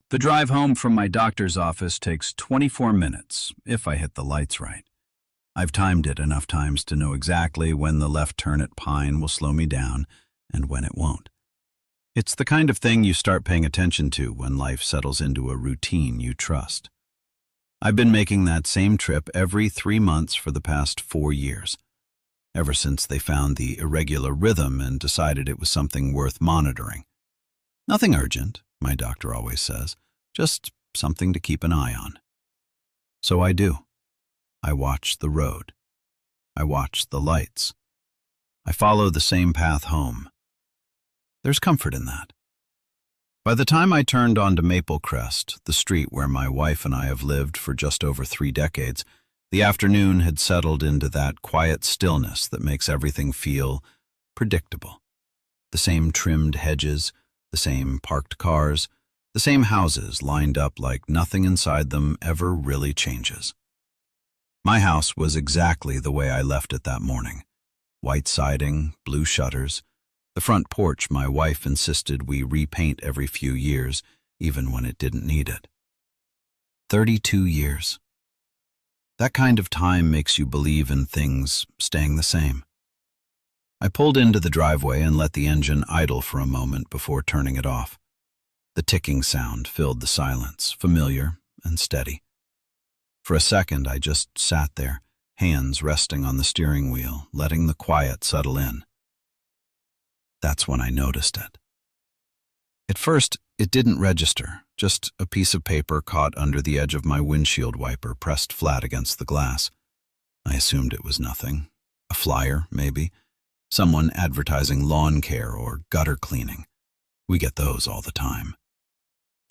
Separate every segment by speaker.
Speaker 1: The drive home from my doctor's office takes 24 minutes, if I hit the lights right. I've timed it enough times to know exactly when the left turn at Pine will slow me down and when it won't. It's the kind of thing you start paying attention to when life settles into a routine you trust. I've been making that same trip every 3 months for the past 4 years, ever since they found the irregular rhythm and decided it was something worth monitoring. Nothing urgent, my doctor always says, just something to keep an eye on. So I do. I watch the road. I watch the lights. I follow the same path home. There's comfort in that. By the time I turned onto Maple Crest, the street where my wife and I have lived for just over 3 decades, the afternoon had settled into that quiet stillness that makes everything feel predictable. The same trimmed hedges, the same parked cars, the same houses lined up like nothing inside them ever really changes. My house was exactly the way I left it that morning. White siding, blue shutters. The front porch my wife insisted we repaint every few years, even when it didn't need it. 32 years. That kind of time makes you believe in things staying the same. I pulled into the driveway and let the engine idle for a moment before turning it off. The ticking sound filled the silence, familiar and steady. For a second, I just sat there, hands resting on the steering wheel, letting the quiet settle in. That's when I noticed it. At first, it didn't register, just a piece of paper caught under the edge of my windshield wiper pressed flat against the glass. I assumed it was nothing. A flyer, maybe. Someone advertising lawn care or gutter cleaning. We get those all the time.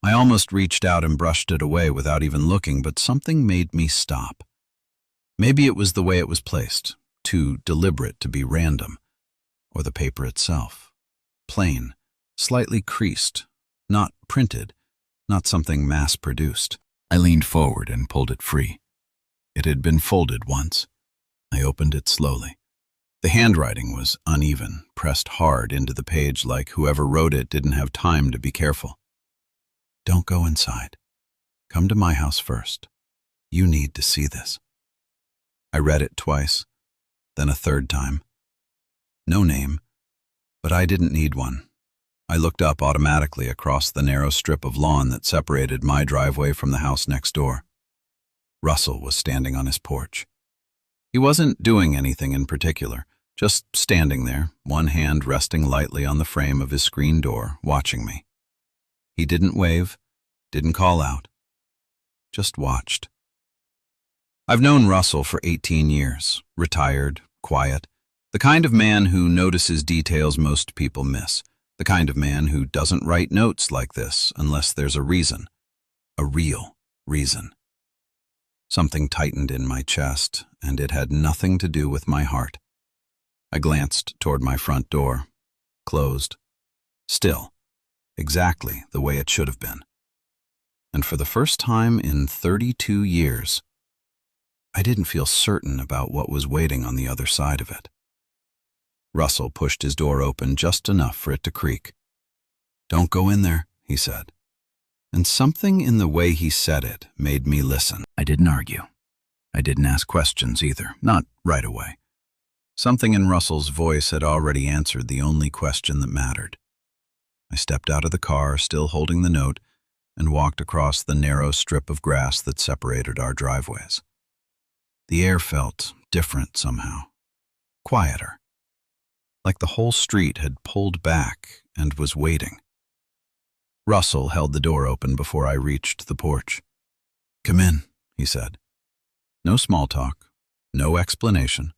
Speaker 1: I almost reached out and brushed it away without even looking, but something made me stop. Maybe it was the way it was placed, too deliberate to be random. Or the paper itself. Plain, slightly creased, not printed, not something mass-produced. I leaned forward and pulled it free. It had been folded once. I opened it slowly. The handwriting was uneven, pressed hard into the page like whoever wrote it didn't have time to be careful. Don't go inside. Come to my house first. You need to see this. I read it twice, then a third time. No name, but I didn't need one. I looked up automatically across the narrow strip of lawn that separated my driveway from the house next door. Russell was standing on his porch. He wasn't doing anything in particular, just standing there, one hand resting lightly on the frame of his screen door, watching me. He didn't wave, didn't call out, just watched. I've known Russell for 18 years, retired, quiet. The kind of man who notices details most people miss. The kind of man who doesn't write notes like this unless there's a reason. A real reason. Something tightened in my chest, and it had nothing to do with my heart. I glanced toward my front door. Closed. Still. Exactly the way it should have been. And for the first time in 32 years, I didn't feel certain about what was waiting on the other side of it. Russell pushed his door open just enough for it to creak. "Don't go in there," he said. And something in the way he said it made me listen. I didn't argue. I didn't ask questions either, not right away. Something in Russell's voice had already answered the only question that mattered. I stepped out of the car, still holding the note, and walked across the narrow strip of grass that separated our driveways. The air felt different somehow, quieter. Like the whole street had pulled back and was waiting. Russell held the door open before I reached the porch. "Come in," he said. No small talk, no explanation.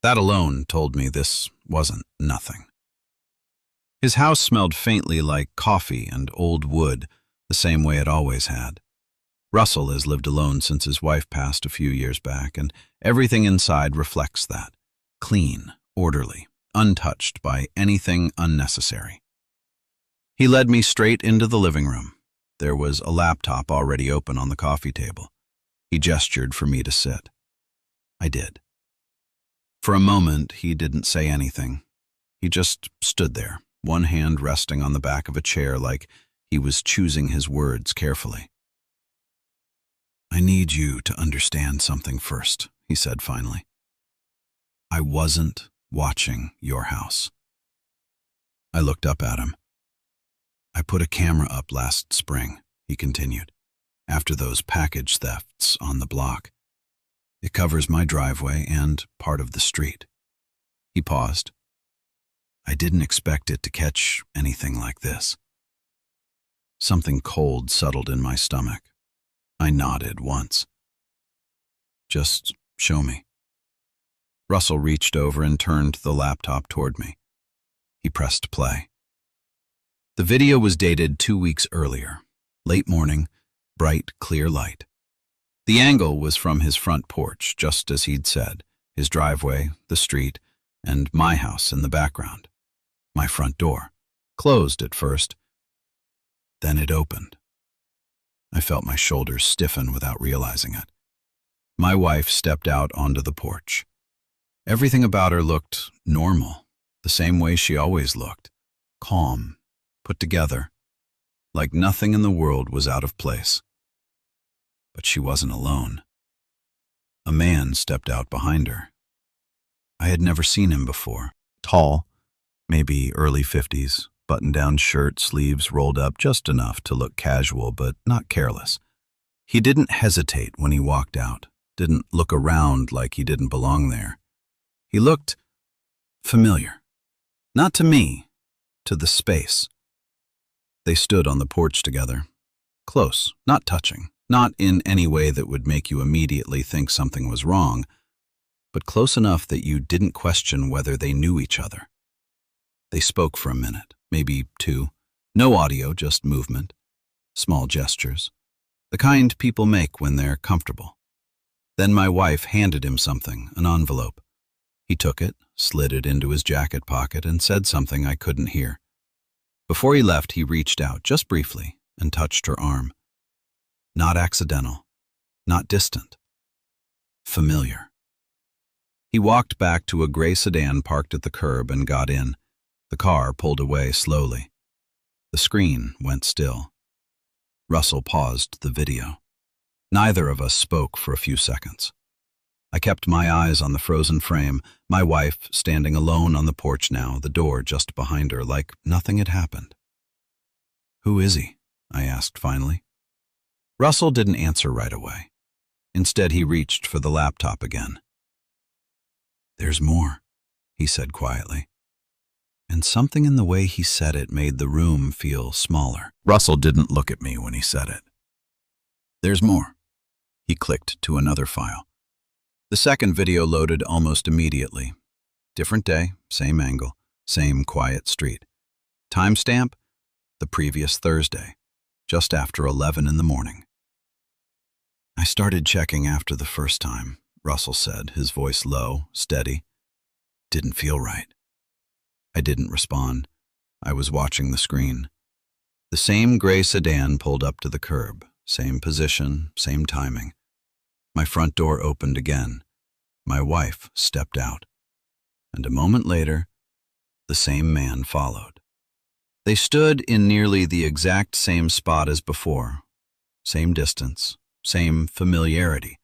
Speaker 1: That alone told me this wasn't nothing. His house smelled faintly like coffee and old wood, the same way it always had. Russell has lived alone since his wife passed a few years back, and everything inside reflects that. Clean, orderly, untouched by anything unnecessary. He led me straight into the living room. There was a laptop already open on the coffee table. He gestured for me to sit. I did. For a moment, he didn't say anything. He just stood there, one hand resting on the back of a chair like He was choosing his words carefully. "I need you to understand something first," he said finally. "I wasn't watching your house." I looked up at him. "I put a camera up last spring," he continued, "after those package thefts on the block. It covers my driveway and part of the street." He paused. "I didn't expect it to catch anything like this." Something cold settled in my stomach. I nodded once. "Just show me." Russell reached over and turned the laptop toward me. He pressed play. The video was dated 2 weeks earlier. Late morning, bright, clear light. The angle was from his front porch, just as he'd said, his driveway, the street, and my house in the background. My front door, closed at first. Then it opened. I felt my shoulders stiffen without realizing it. My wife stepped out onto the porch. Everything about her looked normal, the same way she always looked, calm, put together, like nothing in the world was out of place. But she wasn't alone. A man stepped out behind her. I had never seen him before. Tall, maybe early 50s, button-down shirt, sleeves rolled up just enough to look casual but not careless. He didn't hesitate when he walked out, didn't look around like he didn't belong there. He looked familiar. Not to me, to the space. They stood on the porch together, close, not touching, not in any way that would make you immediately think something was wrong, but close enough that you didn't question whether they knew each other. They spoke for a minute, maybe 2. No audio, just movement, small gestures, the kind people make when they're comfortable. Then my wife handed him something, an envelope. He took it, slid it into his jacket pocket, and said something I couldn't hear. Before he left, he reached out, just briefly, and touched her arm. Not accidental, not distant. Familiar. He walked back to a gray sedan parked at the curb and got in. The car pulled away slowly. The screen went still. Russell paused the video. Neither of us spoke for a few seconds. I kept my eyes on the frozen frame, my wife standing alone on the porch now, the door just behind her, like nothing had happened. "Who is he?" I asked finally. Russell didn't answer right away. Instead, he reached for the laptop again. "There's more," he said quietly. And something in the way he said it made the room feel smaller. Russell didn't look at me when he said it. "There's more." He clicked to another file. The second video loaded almost immediately. Different day, same angle, same quiet street. Timestamp? The previous Thursday, just after 11 in the morning. "I started checking after the first time," Russell said, his voice low, steady. "Didn't feel right." I didn't respond. I was watching the screen. The same gray sedan pulled up to the curb, same position, same timing. My front door opened again. My wife stepped out. And a moment later, the same man followed. They stood in nearly the exact same spot as before. Same distance, same familiarity.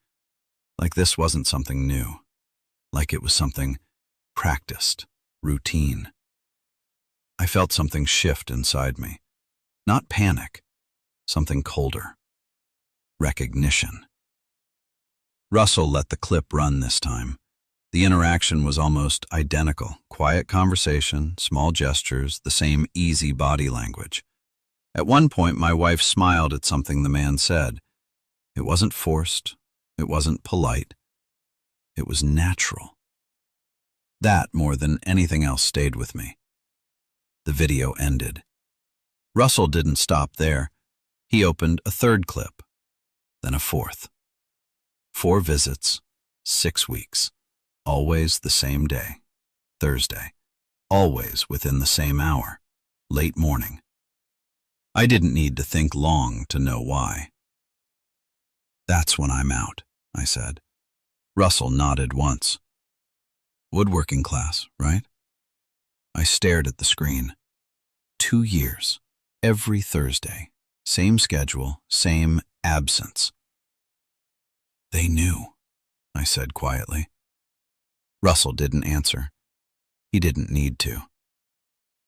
Speaker 1: Like this wasn't something new. Like it was something practiced, routine. I felt something shift inside me. Not panic, something colder. Recognition. Russell let the clip run this time. The interaction was almost identical. Quiet conversation, small gestures, the same easy body language. At one point, my wife smiled at something the man said. It wasn't forced. It wasn't polite. It was natural. That, more than anything else, stayed with me. The video ended. Russell didn't stop there. He opened a third clip, then a fourth. 4 visits, 6 weeks, always the same day, Thursday, always within the same hour, late morning. I didn't need to think long to know why. "That's when I'm out," I said. Russell nodded once. "Woodworking class, right?" I stared at the screen. 2 years. every Thursday. Same schedule, same absence. They knew, I said quietly. Russell didn't answer. He didn't need to.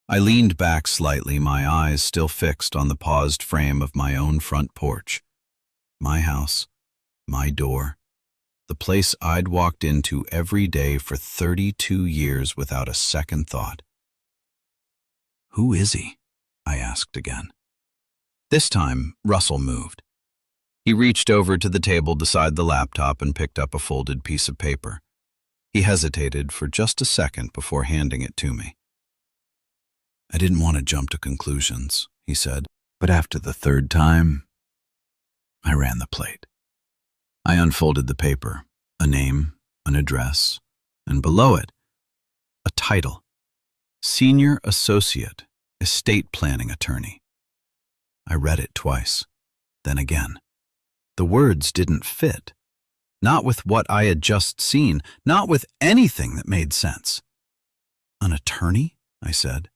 Speaker 1: I leaned back slightly, my eyes still fixed on the paused frame of my own front porch. My house, my door, the place I'd walked into every day for 32 years without a second thought. "Who is he?" I asked again. This time, Russell moved. He reached over to the table beside the laptop and picked up a folded piece of paper. He hesitated for just a second before handing it to me. "I didn't want to jump to conclusions," he said, "but after the third time, I ran the plate." I unfolded the paper, a name, an address, and below it, a title: Senior Associate, Estate Planning Attorney. I read it twice, then again. The words didn't fit. Not with what I had just seen, not with anything that made sense. "An attorney?" I said.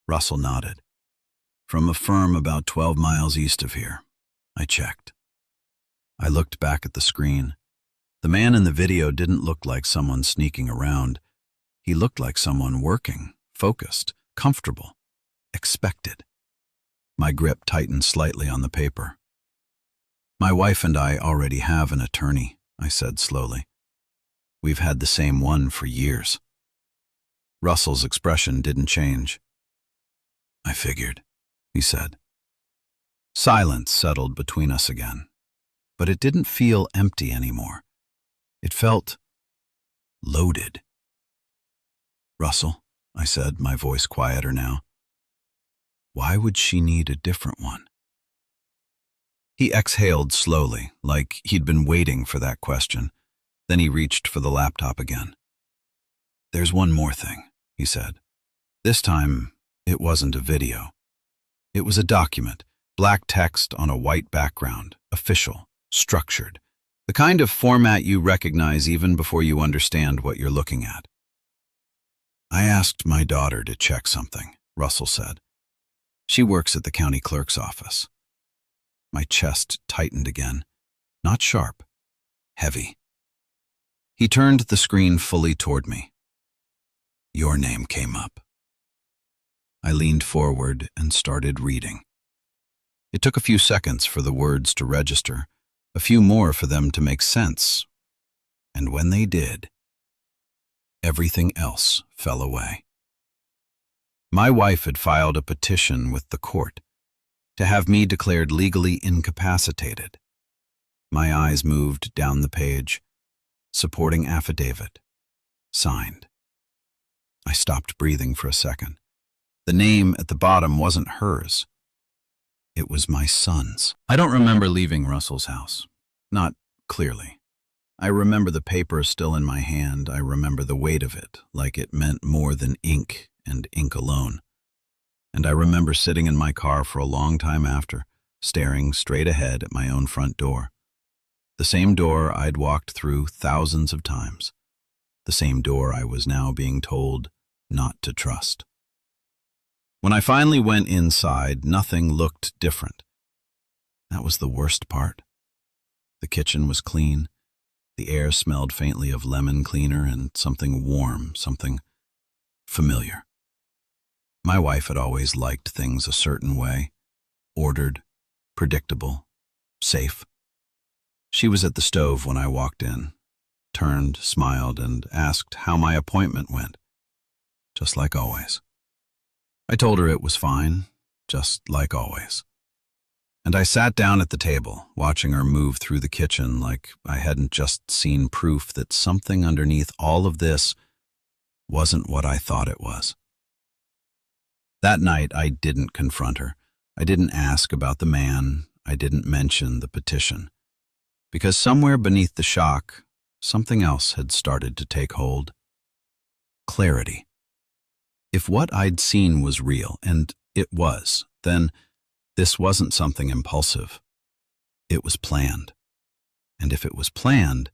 Speaker 1: Russell nodded. "From a firm about 12 miles east of here." I checked. I looked back at the screen. The man in the video didn't look like someone sneaking around. He looked like someone working, focused, comfortable, expected. My grip tightened slightly on the paper. "My wife and I already have an attorney," I said slowly. "We've had the same one for years." Russell's expression didn't change. "I figured," he said. Silence settled between us again, but it didn't feel empty anymore. It felt loaded. "Russell," I said, my voice quieter now, "why would she need a different one?" He exhaled slowly, like he'd been waiting for that question. Then he reached for the laptop again. "There's one more thing," he said. This time, it wasn't a video. It was a document, black text on a white background, official, structured, the kind of format you recognize even before you understand what you're looking at. "I asked my daughter to check something," Russell said. "She works at the county clerk's office." My chest tightened again, not sharp, heavy. He turned the screen fully toward me. Your name came up. I leaned forward and started reading. It took a few seconds for the words to register, a few more for them to make sense. And when they did, everything else fell away. My wife had filed a petition with the court to have me declared legally incapacitated. My eyes moved down the page. Supporting affidavit. Signed. I stopped breathing for a second. The name at the bottom wasn't hers. It was my son's. I don't remember leaving Russell's house. Not clearly. I remember the paper still in my hand. I remember the weight of it, like it meant more than ink and ink alone. And I remember sitting in my car for a long time after, staring straight ahead at my own front door. The same door I'd walked through thousands of times. The same door I was now being told not to trust. When I finally went inside, nothing looked different. That was the worst part. The kitchen was clean. The air smelled faintly of lemon cleaner and something warm, something familiar. My wife had always liked things a certain way, ordered, predictable, safe. She was at the stove when I walked in, turned, smiled, and asked how my appointment went, just like always. I told her it was fine, just like always. And I sat down at the table, watching her move through the kitchen like I hadn't just seen proof that something underneath all of this wasn't what I thought it was. That night, I didn't confront her. I didn't ask about the man. I didn't mention the petition. Because somewhere beneath the shock, something else had started to take hold. Clarity. If what I'd seen was real, and it was, then this wasn't something impulsive. It was planned. And if it was planned,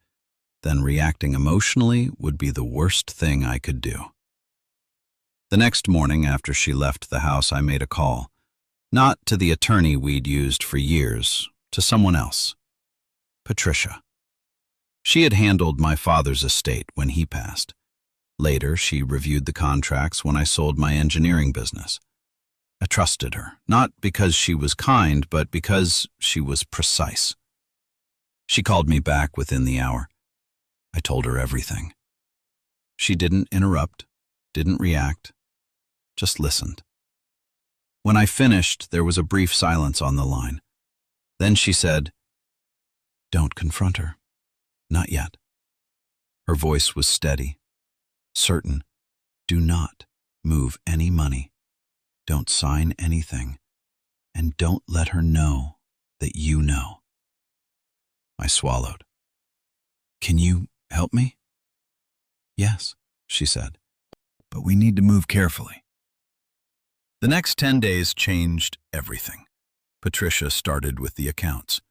Speaker 1: then reacting emotionally would be the worst thing I could do. The next morning after she left the house, I made a call. Not to the attorney we'd used for years, to someone else. Patricia. She had handled my father's estate when he passed. Later, she reviewed the contracts when I sold my engineering business. I trusted her, not because she was kind, but because she was precise. She called me back within the hour. I told her everything. She didn't interrupt, didn't react, just listened. When I finished, there was a brief silence on the line. Then she said, "Don't confront her. Not yet." Her voice was steady, certain. "Do not move any money. Don't sign anything. And don't let her know that you know." I swallowed. "Can you help me?" "Yes," she said, "but we need to move carefully." The next 10 days changed everything. Patricia started with the accounts.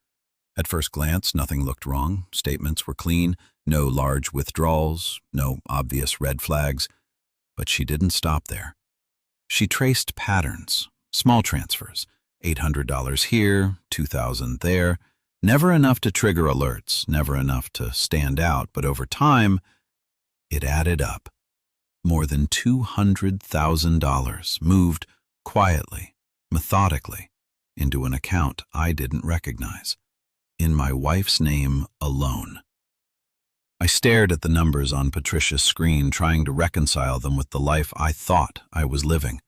Speaker 1: At first glance, nothing looked wrong. Statements were clean, no large withdrawals, no obvious red flags. But she didn't stop there. She traced patterns, small transfers, $800 here, $2,000 there. Never enough to trigger alerts, never enough to stand out, but over time, it added up. More than $200,000 moved quietly, methodically, into an account I didn't recognize, in my wife's name alone. I stared at the numbers on Patricia's screen, trying to reconcile them with the life I thought I was living.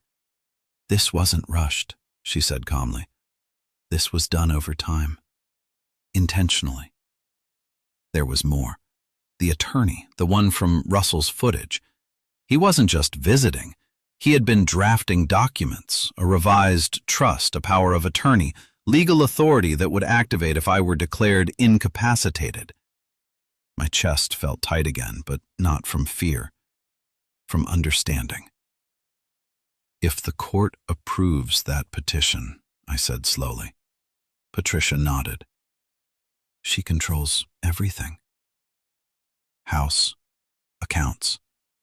Speaker 1: "This wasn't rushed," she said calmly. "This was done over time. Intentionally." There was more. The attorney, the one from Russell's footage. He wasn't just visiting. He had been drafting documents, a revised trust, a power of attorney, legal authority that would activate if I were declared incapacitated. My chest felt tight again, but not from fear, from understanding. "If the court approves that petition," I said slowly. Patricia nodded. "She controls everything. House, accounts,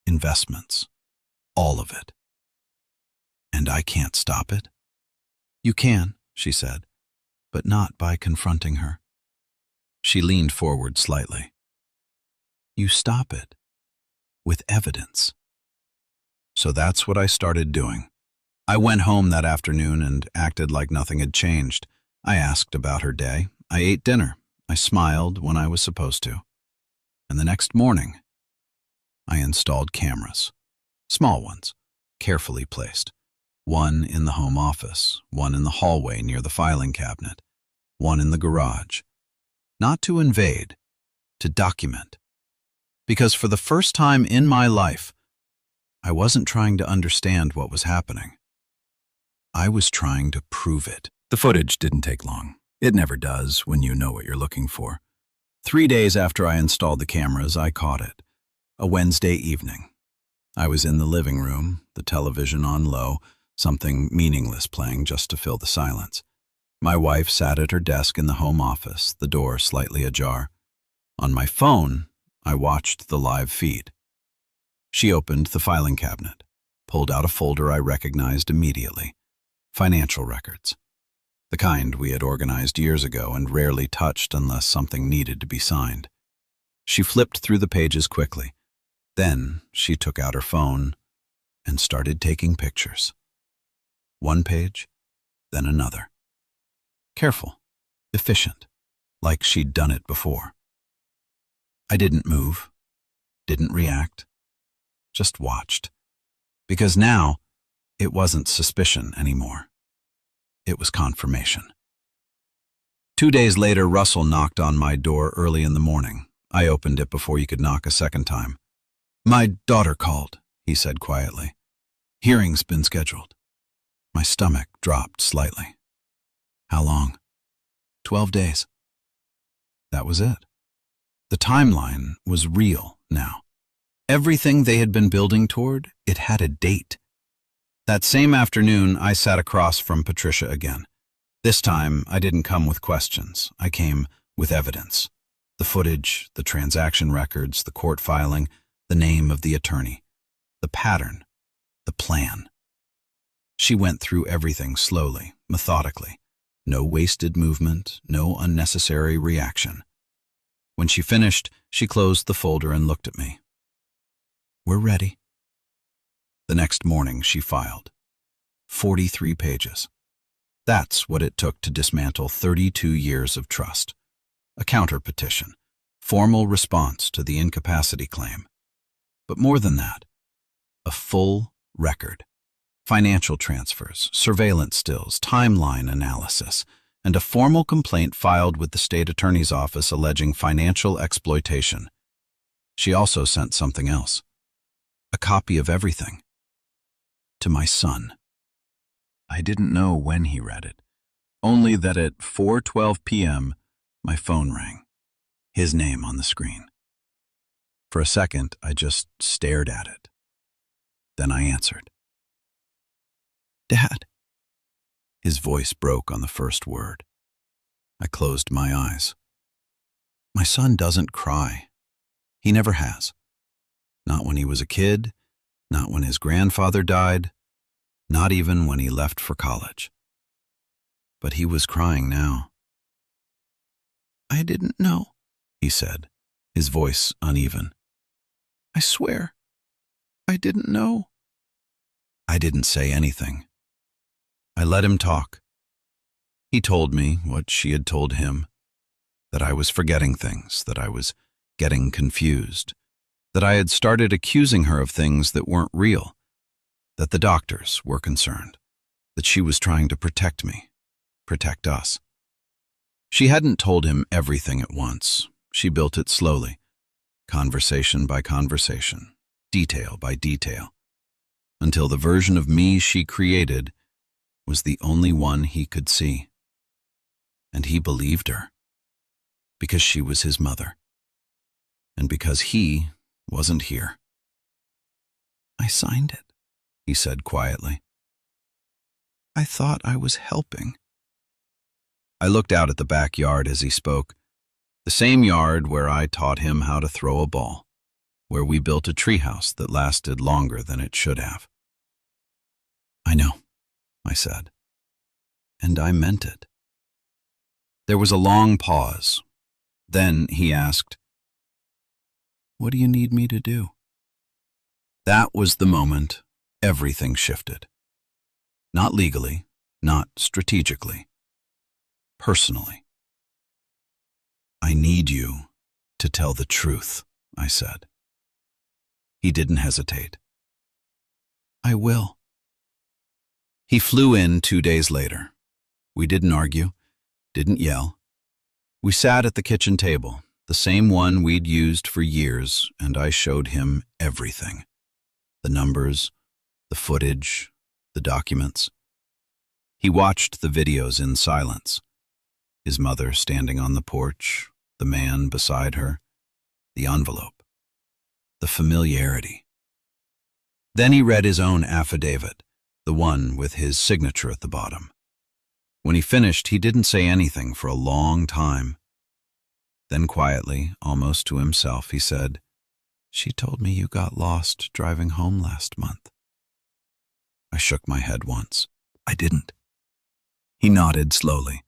Speaker 1: investments, all of it. And I can't stop it." "You can," she said, "but not by confronting her." She leaned forward slightly. "You stop it with evidence." So that's what I started doing. I went home that afternoon and acted like nothing had changed. I asked about her day. I ate dinner. I smiled when I was supposed to. And the next morning, I installed cameras. Small ones, carefully placed. One in the home office, one in the hallway near the filing cabinet, one in the garage. Not to invade, to document. Because for the first time in my life, I wasn't trying to understand what was happening. I was trying to prove it. The footage didn't take long. It never does when you know what you're looking for. 3 days after I installed the cameras, I caught it. A Wednesday evening. I was in the living room, the television on low, something meaningless playing just to fill the silence. My wife sat at her desk in the home office, the door slightly ajar. On my phone, I watched the live feed. She opened the filing cabinet, pulled out a folder I recognized immediately. Financial records. The kind we had organized years ago and rarely touched unless something needed to be signed. She flipped through the pages quickly. Then she took out her phone and started taking pictures. One page, then another. Careful, efficient, like she'd done it before. I didn't move, didn't react, just watched. Because now, it wasn't suspicion anymore. It was confirmation. 2 days later, Russell knocked on my door early in the morning. I opened it before he could knock a second time. "My daughter called," he said quietly. "Hearing's been scheduled." My stomach dropped slightly. "How long?" 12 days. That was it. The timeline was real now. Everything they had been building toward, it had a date. That same afternoon, I sat across from Patricia again. This time, I didn't come with questions. I came with evidence. The footage, the transaction records, the court filing, the name of the attorney, the pattern, the plan. She went through everything slowly, methodically. No wasted movement, no unnecessary reaction. When she finished, she closed the folder and looked at me. "We're ready." The next morning, she filed. 43 pages. That's what it took to dismantle 32 years of trust. A counter-petition, formal response to the incapacity claim. But more than that, a full record. Financial transfers, surveillance stills, timeline analysis, and a formal complaint filed with the state attorney's office alleging financial exploitation. She also sent something else. A copy of everything. To my son. I didn't know when he read it, only that at 4:12 p.m., my phone rang. His name on the screen. For a second, I just stared at it. Then I answered. "Dad." His voice broke on the first word. I closed my eyes. My son doesn't cry. He never has. Not when he was a kid, not when his grandfather died, not even when he left for college. But he was crying now. "I didn't know," he said, his voice uneven. "I swear, I didn't know." I didn't say anything. I let him talk. He told me what she had told him, that I was forgetting things, that I was getting confused, that I had started accusing her of things that weren't real, that the doctors were concerned, that she was trying to protect me, protect us. She hadn't told him everything at once. She built it slowly, conversation by conversation, detail by detail, until the version of me she created was the only one he could see. And he believed her, because she was his mother, and because he wasn't here. "I signed it," he said quietly. "I thought I was helping." I looked out at the backyard as he spoke, the same yard where I taught him how to throw a ball, where we built a treehouse that lasted longer than it should have. "I know," I said, and I meant it. There was a long pause. Then he asked, "What do you need me to do?" That was the moment everything shifted. Not legally, not strategically, personally. "I need you to tell the truth," I said. He didn't hesitate. "I will." He flew in 2 days later. We didn't argue, didn't yell. We sat at the kitchen table, the same one we'd used for years, and I showed him everything. The numbers, the footage, the documents. He watched the videos in silence. His mother standing on the porch, the man beside her, the envelope, the familiarity. Then he read his own affidavit, the one with his signature at the bottom. When he finished, he didn't say anything for a long time. Then quietly, almost to himself, he said, "She told me you got lost driving home last month." I shook my head once. I didn't. He nodded slowly.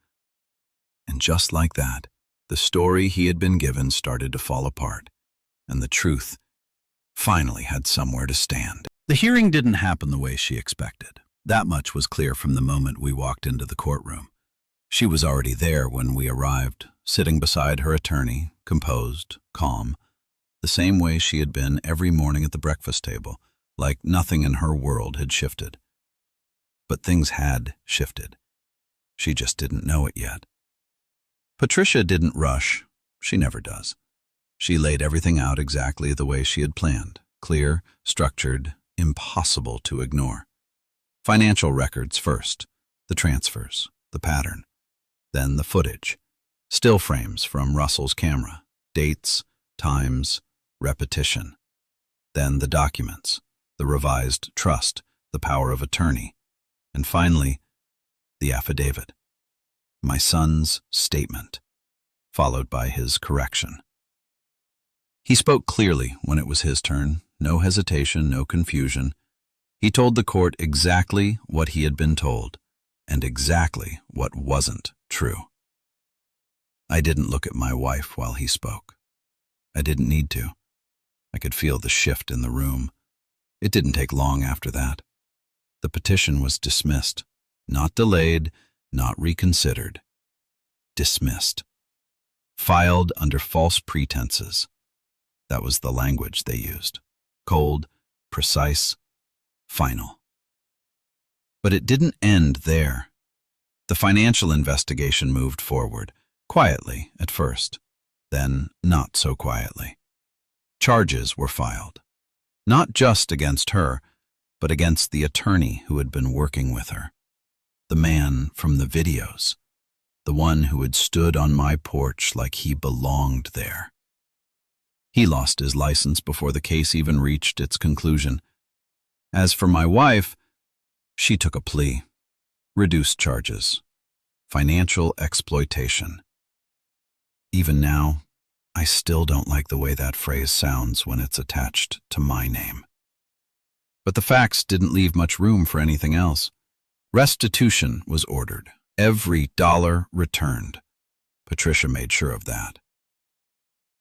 Speaker 1: And just like that, the story he had been given started to fall apart, and the truth finally had somewhere to stand. The hearing didn't happen the way she expected. That much was clear from the moment we walked into the courtroom. She was already there when we arrived, sitting beside her attorney, composed, calm, the same way she had been every morning at the breakfast table, like nothing in her world had shifted. But things had shifted. She just didn't know it yet. Patricia didn't rush. She never does. She laid everything out exactly the way she had planned, clear, structured, impossible to ignore. Financial records first, the transfers, the pattern, then the footage, still frames from Russell's camera, dates, times, repetition, then the documents, the revised trust, the power of attorney, and finally, the affidavit, my son's statement, followed by his correction. He spoke clearly when it was his turn, no hesitation, no confusion, He told the court exactly what he had been told, and exactly what wasn't true. I didn't look at my wife while he spoke. I didn't need to. I could feel the shift in the room. It didn't take long after that. The petition was dismissed. Not delayed, not reconsidered. Dismissed. Filed under false pretenses. That was the language they used. Cold, precise, final. But it didn't end there. The financial investigation moved forward, quietly at first, then not so quietly. Charges were filed, not just against her, but against the attorney who had been working with her, the man from the videos, the one who had stood on my porch like he belonged there. He lost his license before the case even reached its conclusion. As for my wife, she took a plea, reduced charges, financial exploitation. Even now, I still don't like the way that phrase sounds when it's attached to my name. But the facts didn't leave much room for anything else. Restitution was ordered, every dollar returned. Patricia made sure of that.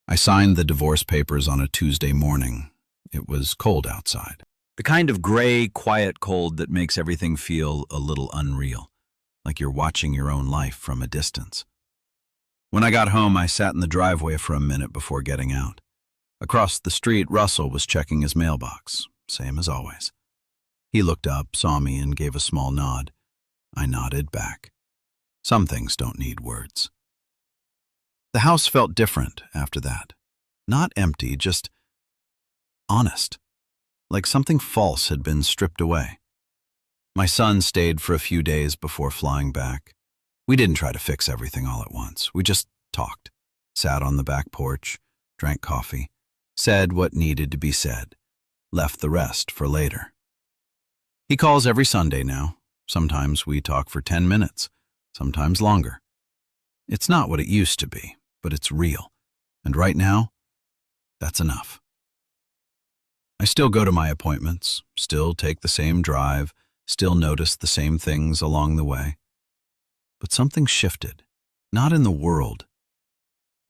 Speaker 1: I signed the divorce papers on a Tuesday morning. It was cold outside. The kind of gray, quiet cold that makes everything feel a little unreal, like you're watching your own life from a distance. When I got home, I sat in the driveway for a minute before getting out. Across the street, Russell was checking his mailbox, same as always. He looked up, saw me, and gave a small nod. I nodded back. Some things don't need words. The house felt different after that. Not empty, just honest. Like something false had been stripped away. My son stayed for a few days before flying back. We didn't try to fix everything all at once. We just talked, sat on the back porch, drank coffee, said what needed to be said, left the rest for later. He calls every Sunday now. Sometimes we talk for 10 minutes, sometimes longer. It's not what it used to be, but it's real. And right now, that's enough. I still go to my appointments, still take the same drive, still notice the same things along the way. But something shifted, not in the world,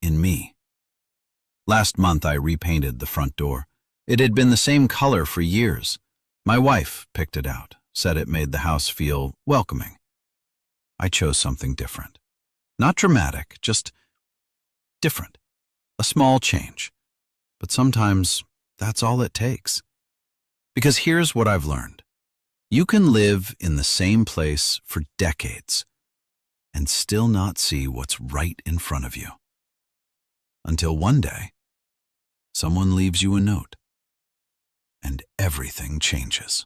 Speaker 1: in me. Last month I repainted the front door. It had been the same color for years. My wife picked it out, said it made the house feel welcoming. I chose something different. Not dramatic, just different. A small change. But sometimes that's all it takes. Because here's what I've learned. You can live in the same place for decades and still not see what's right in front of you. Until one day, someone leaves you a note, and everything changes.